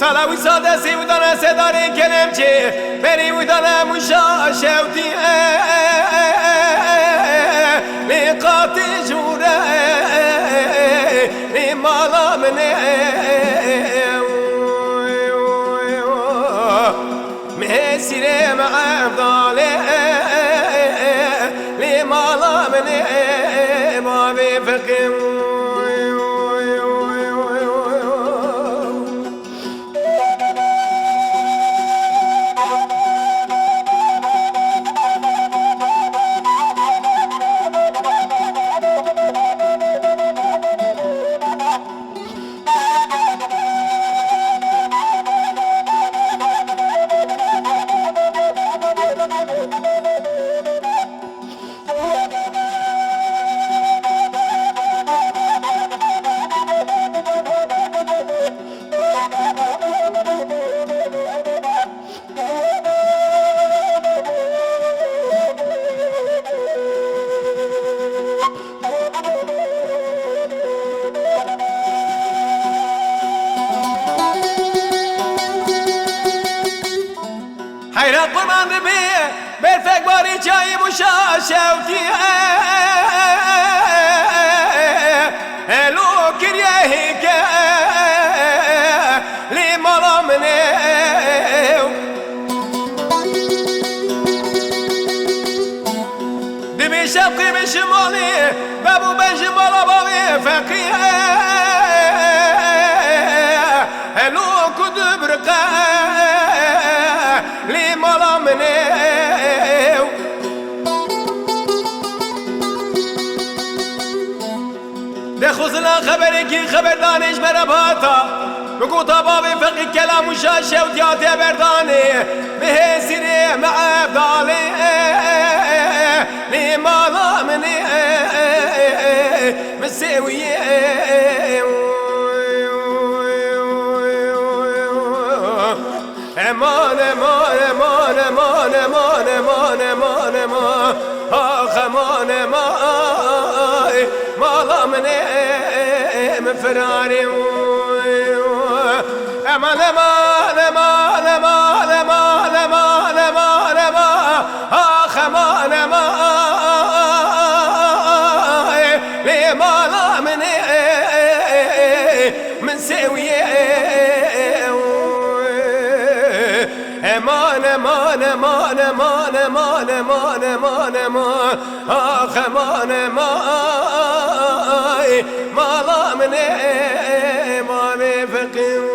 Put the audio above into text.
سالا وی ساده سی ودانه سداری کلم چی بری ودانه مشا شوتی نقاط جوره نمالا منه مسيري مع افضالي لمالا منه ما بفقم حيران قرمان ببي بالفك باري جاي مشاشوتي لو كريه هيك لي مرامني دبي شوقي بشمالي بابو بنجمال بابي فقيه لو كدبرقه لي مالا منيو دخوزنا خبرك خبر دانش مرباتا بقوطا بابي فقي كلام وشاشة ودياتي برداني بهسيري مع افضالي لي مالا منيو مسويه امان امان امان امان امان امان امان امان آخ امان امان مالا من فراري امان امان امان امان امان امان امان امان آخ امان امان مالا من سويه امان امان امان امان امان امان امان امان آخ امان امان مالا منه ما بفقم